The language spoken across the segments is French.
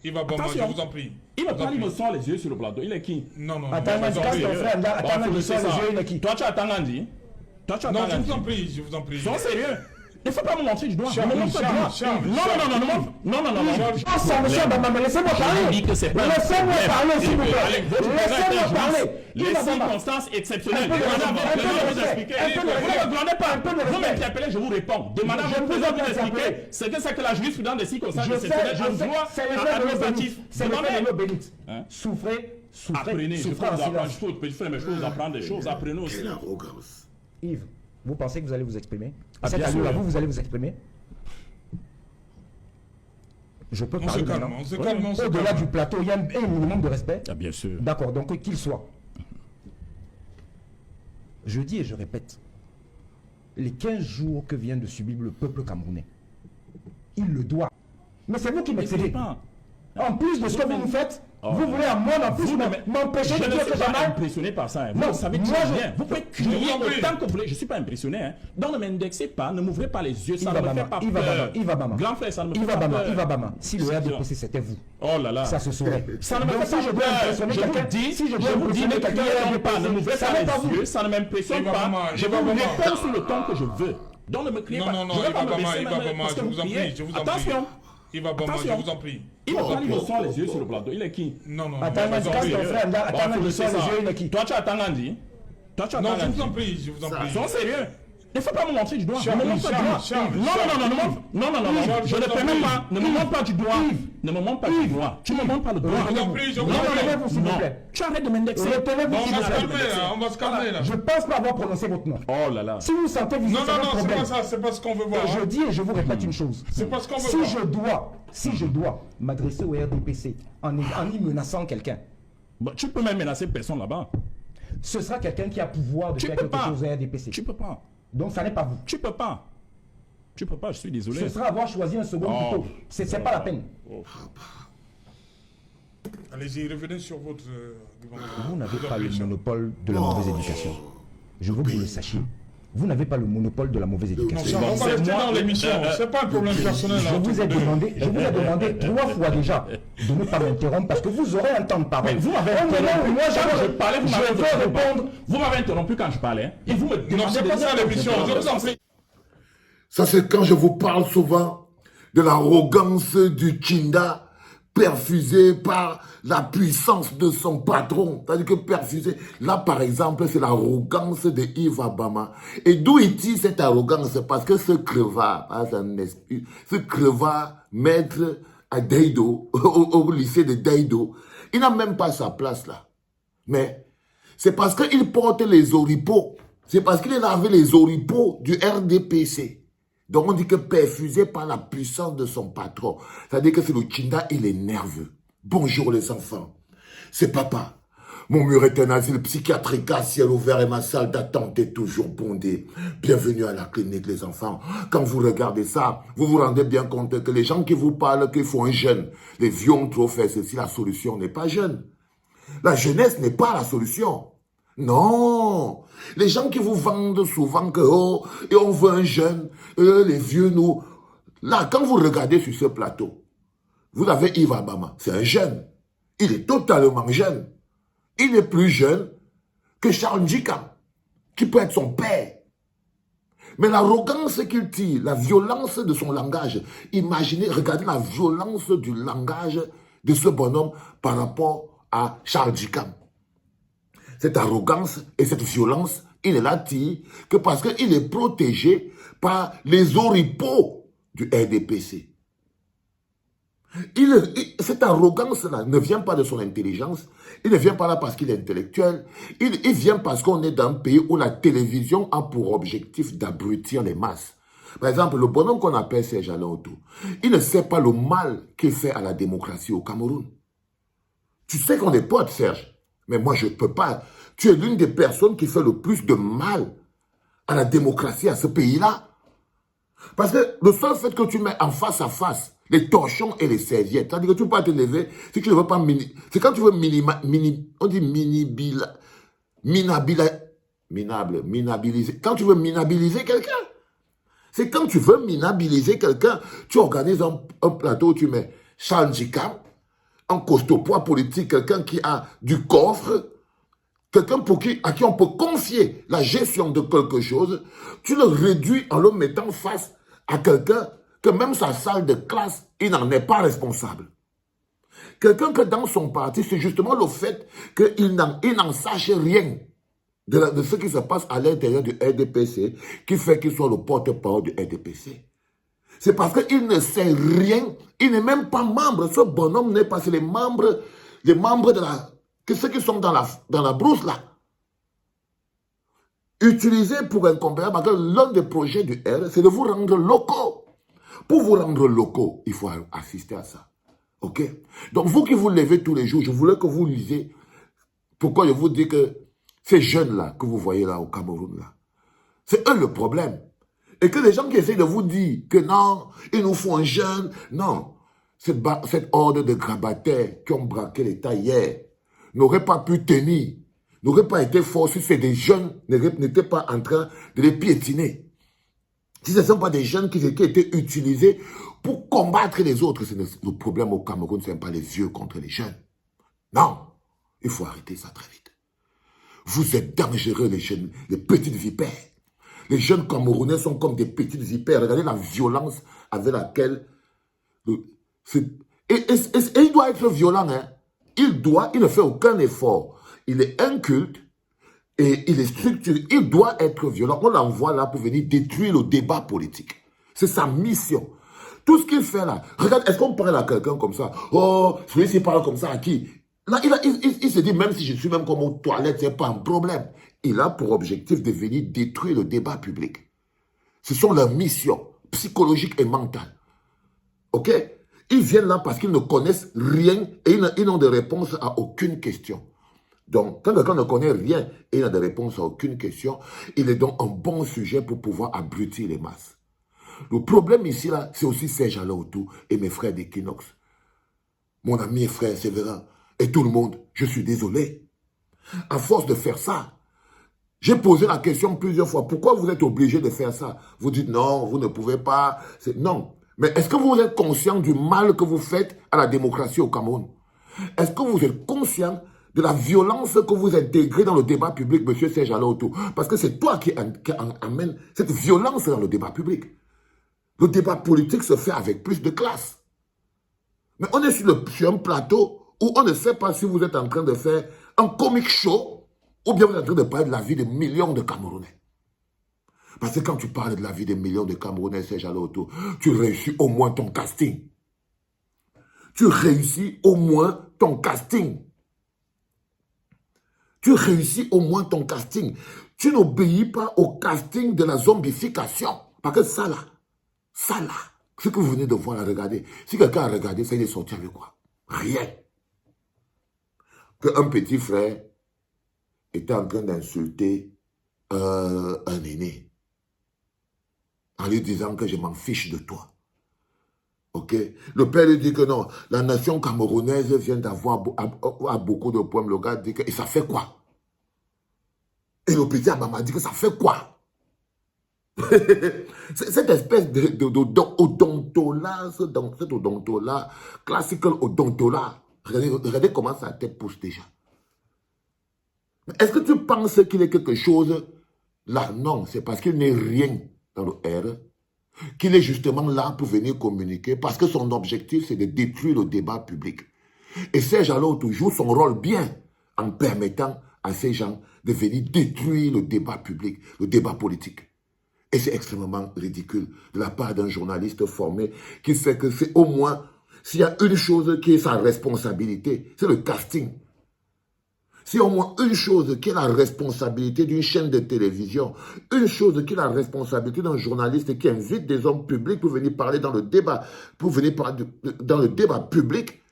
Il va bon, je vous en prie. Il me parle, il me sort les yeux sur le plateau. Il est qui? Non, non, attends, non. ton frère, attends, il me sort les yeux, il est qui? Toi, tu as Tangandi? Toi, tu as Non, Tangandi? je vous en prie. Sois sérieux. Il ne faut pas me montrer du doigt. Charles, Ne me montre pas du doigt. Charles, Ça, monsieur Bama, laissez-moi parler. Laissez-moi parler, s'il vous plaît. Laissez-moi parler. Les circonstances exceptionnelles. Vous m'interpellez, je vous réponds. Demandez à votre président de vous expliquer ce que c'est que la jurisprudence des circonstances exceptionnelles. Je vois administratif. C'est le mot bénite. Souffrez, apprenez, je peux souffrez en silence. vous apprendre des choses, apprenez aussi. Quelle arrogance. Yves, vous pensez que vous allez vous exprimer? Ah, Cette bien sûr. allure-là, vous allez vous exprimer? Je peux On se parler calme, maintenant. on se calme, on se Au-delà calme. du plateau, il y a un minimum de respect. Ah, bien sûr. D'accord, donc qu'il soit. Je dis et je répète, les 15 jours que vient de subir le peuple camerounais, il le doit. Mais c'est vous qui m'excédez. En plus de ce que vous nous faites, vous voulez à moi en plus m'empêcher Je de ne dire suis que pas j'en impressionné par ça. Non, Vous savez moi, très je- bien. Vous pouvez crier vous en prie. autant que vous voulez. Je ne suis pas impressionné. Donc ne m'indexez pas, ne m'ouvrez pas les yeux. Ça Il ne va me fait Bama, pas il va Bama, peur. il va Bama. Grand frère, ça ne me fait Il va pas Bama, peur. il va Bama. Si le RDPC c'était vous, Oh là là. ça se saurait. Ça ne me Donc, fait si pas je dois peur. impressionner Je vous quelqu'un, dis, si je je dois vous dis, ne impressionner quelqu'un, criez donc pas, ne m'ouvrez ça pas n'est pas vous. les yeux, ça ne m'impressionne Il va pas. Bama, Je il va vous Bama. réponds sur le ton que je veux. Donc ne me criez Non, pas. non, non, Je vais il pas va me Bama, baisser il va même Bama, parce que je vous vous en criez. prie, je vous en prie. Attention. Il va bon, je Attention. vous en prie. Il me parle, il me sort les yeux sur le plateau. Il est qui? Non, non, Attends, je vous en prie. ton frère, attends, il me sort les yeux, il est qui? Toi, tu as Tangandi? Toi, tu as Non, je Tangandi? vous en prie, je vous en prie. Sois sérieux. Il ne faut pas me montrer du doigt. Charles, Ne me montre pas du doigt. Charles, Non, je ne je t'en permets prie. pas. Ne me montre pas du doigt. Ne me montre pas du doigt. Tu ne me montres pas le doigt. Je vous en prie, je vous Non, en prie. Retenez-vous, s'il vous non. plaît. Tu arrêtes de m'indexer. Retenez-vous, Bon, on s'il va vous se plaît. calmer là, on va se calmer là. Je ne pense pas avoir prononcé votre nom. Oh là là. Si vous sentez vous Non, c'est non, un non, c'est problème. pas ça, c'est pas ce qu'on veut voir. Je hein. dis et je vous répète une chose. C'est pas ce qu'on veut voir. Si je dois m'adresser au RDPC en y menaçant quelqu'un, Bon, tu peux même menacer personne là-bas. ce sera quelqu'un qui a pouvoir de Tu faire peux quelque pas. chose au RDPC. Tu peux pas. Donc ça n'est pas vous. Tu peux pas. Tu peux pas, je suis désolé. Ce sera avoir choisi un second Oh. couteau. C'est pas la peine. Allez-y, revenez sur votre... Vous n'avez vous en pas le prie, Charles. monopole de la mauvaise éducation. Je veux que vous le sachiez. Vous n'avez pas le monopole de la mauvaise Non, éducation. Charles, on va c'est rester moi- dans l'émission. C'est pas un problème personnel. Je là, vous ai entre vous deux. demandé 3 fois déjà de ne pas m'interrompre parce que vous aurez un temps de parole. Vous m'avez Au moment interrompu. où moi Quand je parlais, vous m'avez je vais interrompu. répondre. Vous m'avez interrompu quand je parlais. Et vous me demandez Non, c'est de pas ça dire- l'émission. Je vous en prie. Ça, c'est quand je vous parle souvent de l'arrogance du Kinda perfusée par la puissance de son patron. C'est-à-dire que perfusée, là par exemple, c'est l'arrogance de Yves Abama. Et d'où il tire cette arrogance? Parce que ce crevard, ce crevard maître à Deido, au lycée de Deido, il n'a même pas sa place là. Mais c'est parce qu'il porte les oripeaux. C'est parce qu'il est lavé les oripeaux du RDPC. Donc on dit que perfusé par la puissance de son patron. C'est-à-dire que c'est le Kinda, il est nerveux. Bonjour les enfants. C'est papa. Mon mur est un asile psychiatrique à ciel ouvert et ma salle d'attente est toujours bondée. Bienvenue à la clinique les enfants. Quand vous regardez ça, vous vous rendez bien compte que les gens qui vous parlent qu'il faut un jeune, les vieux ont trop fait ceci, la solution n'est pas jeune. La jeunesse n'est pas la solution. Non, les gens qui vous vendent souvent que oh, et on veut un jeune, les vieux nous. Là, quand vous regardez sur ce plateau, vous avez Yves Abama, c'est un jeune. Il est totalement jeune. Il est plus jeune que Charles Njika, qui peut être son père. Mais l'arrogance qu'il tire, la violence de son langage, imaginez, regardez la violence du langage de ce bonhomme par rapport à Charles Njika. Cette arrogance et cette violence, il est là que parce qu'il est protégé par les oripeaux du RDPC. Cette arrogance-là ne vient pas de son intelligence, il ne vient pas là parce qu'il est intellectuel, il vient parce qu'on est dans un pays où la télévision a pour objectif d'abrutir les masses. Par exemple, le bonhomme qu'on appelle Serge Alain Autou, il ne sait pas le mal qu'il fait à la démocratie au Cameroun. Tu sais qu'on est potes, Serge. Mais moi, je ne peux pas. Tu es l'une des personnes qui fait le plus de mal à la démocratie, à ce pays-là. Parce que le seul fait que tu mets en face à face les torchons et les serviettes, c'est-à-dire que tu ne peux pas te lever, c'est que tu ne veux pas c'est quand tu veux minabiliser. Quand tu veux minabiliser quelqu'un, c'est quand tu veux minabiliser quelqu'un, tu organises un plateau où tu mets Charles Njika, un costaud-poids politique, quelqu'un qui a du coffre, quelqu'un à qui on peut confier la gestion de quelque chose, tu le réduis en le mettant face à quelqu'un que même sa salle de classe, il n'en est pas responsable. Quelqu'un que dans son parti, c'est justement le fait qu'il n'en sache rien de ce qui se passe à l'intérieur du RDPC qui fait qu'il soit le porte-parole du RDPC. C'est parce qu'il ne sait rien, il n'est même pas membre. Ce bonhomme n'est pas, c'est les membres de la... ceux qui sont dans la brousse là. Utilisé pour incompréhensible, parce que l'un des projets du R, c'est de vous rendre locaux. Pour vous rendre locaux, il faut assister à ça. Ok? Donc vous qui vous levez tous les jours, je voulais que vous lisiez. Pourquoi je vous dis que ces jeunes-là, que vous voyez là au Cameroun, là, c'est eux le problème. Et que les gens qui essaient de vous dire que non, il nous faut un jeune, non. Cette horde de grabataires qui ont braqué l'État hier n'aurait pas pu tenir, n'aurait pas été fort si ces jeunes n'étaient pas en train de les piétiner. Si ce ne sont pas des jeunes qui étaient utilisés pour combattre les autres, le problème au Cameroun, ce n'est pas les vieux contre les jeunes. Non, il faut arrêter ça très vite. Vous êtes dangereux, les jeunes, les petites vipères. Les jeunes Camerounais sont comme des petites vipères. Regardez la violence avec laquelle... Et il doit être violent, hein. Il ne fait aucun effort. Il est inculte et il est structuré. Il doit être violent. On l'envoie là pour venir détruire le débat politique. C'est sa mission. Tout ce qu'il fait là, regarde, est-ce qu'on parle à quelqu'un comme ça? Oh, celui-ci parle comme ça à qui? Là, il se dit, même si je suis même comme aux toilettes, c'est pas un problème. Il a pour objectif de venir détruire le débat public. Ce sont leurs missions psychologiques et mentales. Ok? Ils viennent là parce qu'ils ne connaissent rien et ils n'ont de réponse à aucune question. Donc, quand quelqu'un ne connaît rien et il n'a de réponse à aucune question, il est donc un bon sujet pour pouvoir abrutir les masses. Le problème ici, là, c'est aussi Serge Alaotou et mes frères d'Equinox. Mon ami et frère Séverin et tout le monde, je suis désolé. À force de faire ça, j'ai posé la question plusieurs fois. Pourquoi vous êtes obligé de faire ça? Vous dites non, vous ne pouvez pas. Non. Mais est-ce que vous êtes conscient du mal que vous faites à la démocratie au Cameroun? Est-ce que vous êtes conscient de la violence que vous intégrez dans le débat public, monsieur Serge Alaotou? Parce que c'est toi qui amène cette violence dans le débat public. Le débat politique se fait avec plus de classe. Mais on est sur un plateau où on ne sait pas si vous êtes en train de faire un comic show ou bien vous êtes en train de parler de la vie de millions de Camerounais. Parce que quand tu parles de la vie des millions de Camerounais, Serge Alaotou, tu réussis au moins ton casting. Tu réussis au moins ton casting. Tu réussis au moins ton casting. Tu n'obéis pas au casting de la zombification. Parce que ça là, ce que vous venez de voir là, regardez. Si quelqu'un a regardé, ça il est sorti avec quoi? Rien. Qu'un petit frère était en train d'insulter un aîné. En lui disant que je m'en fiche de toi. Ok? Le père lui dit que non, la nation camerounaise vient d'avoir beaucoup de problèmes. Le gars dit que, et ça fait quoi? Et le petit Abama dit que ça fait quoi? Cette espèce d'odontola, cet odontola, classical odontola, regardez comment sa tête pousse déjà. Est-ce que tu penses qu'il est quelque chose là? Non, c'est parce qu'il n'est rien dans le R, qu'il est justement là pour venir communiquer, parce que son objectif, c'est de détruire le débat public. Et Serge Alaotou joue son rôle bien en permettant à ces gens de venir détruire le débat public, le débat politique. Et c'est extrêmement ridicule de la part d'un journaliste formé qui sait que c'est au moins, s'il y a une chose qui est sa responsabilité, c'est le casting. C'est au moins une chose qui est la responsabilité d'une chaîne de télévision, une chose qui est la responsabilité d'un journaliste qui invite des hommes publics pour venir parler dans le débat, pour venir parler dans le débat public,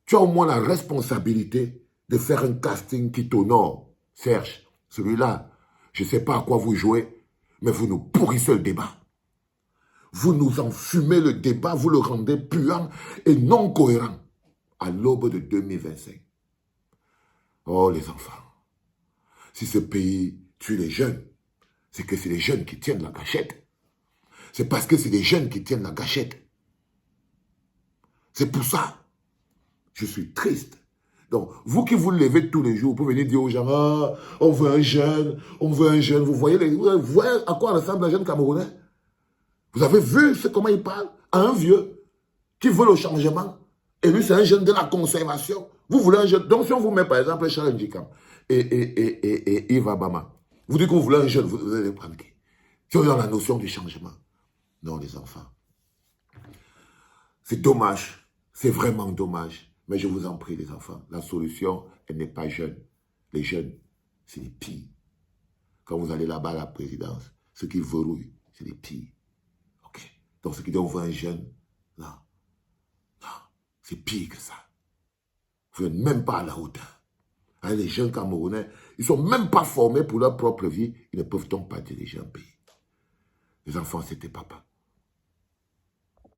tu as au moins la responsabilité de faire un casting qui t'honore. Serge, celui-là, je ne sais pas à quoi vous jouez, mais vous nous pourrissez le débat. Vous nous enfumez le débat, vous le rendez puant et non cohérent à l'aube de 2025. Oh les enfants, si ce pays tue les jeunes, c'est que c'est les jeunes qui tiennent la gâchette. C'est parce que c'est les jeunes qui tiennent la gâchette. C'est pour ça. Je suis triste. Donc, vous qui vous levez tous les jours pour venir dire aux gens, ah, on veut un jeune, on veut un jeune. Vous voyez à quoi ressemble un jeune Camerounais? Vous avez vu comment il parle à un vieux qui veut le changement. Et lui, c'est un jeune de la conservation. Vous voulez un jeune. Donc, si on vous met, par exemple, Charles Ndjikam et Yves Abama, vous dites que vous voulez un jeune, vous allez prendre qui? Si on est dans la notion du changement. Non, les enfants. C'est dommage. C'est vraiment dommage. Mais je vous en prie, les enfants, la solution, elle n'est pas jeune. Les jeunes, c'est les pires. Quand vous allez là-bas à la présidence, ceux qui verrouillent, c'est les pires. Ok. Donc, ceux qui disent on veut un jeune, non. Non. C'est pire que ça. Vous n'êtes même pas à la hauteur. Hein, les jeunes Camerounais, ils ne sont même pas formés pour leur propre vie. Ils ne peuvent donc pas diriger un pays. Les enfants, c'était papa.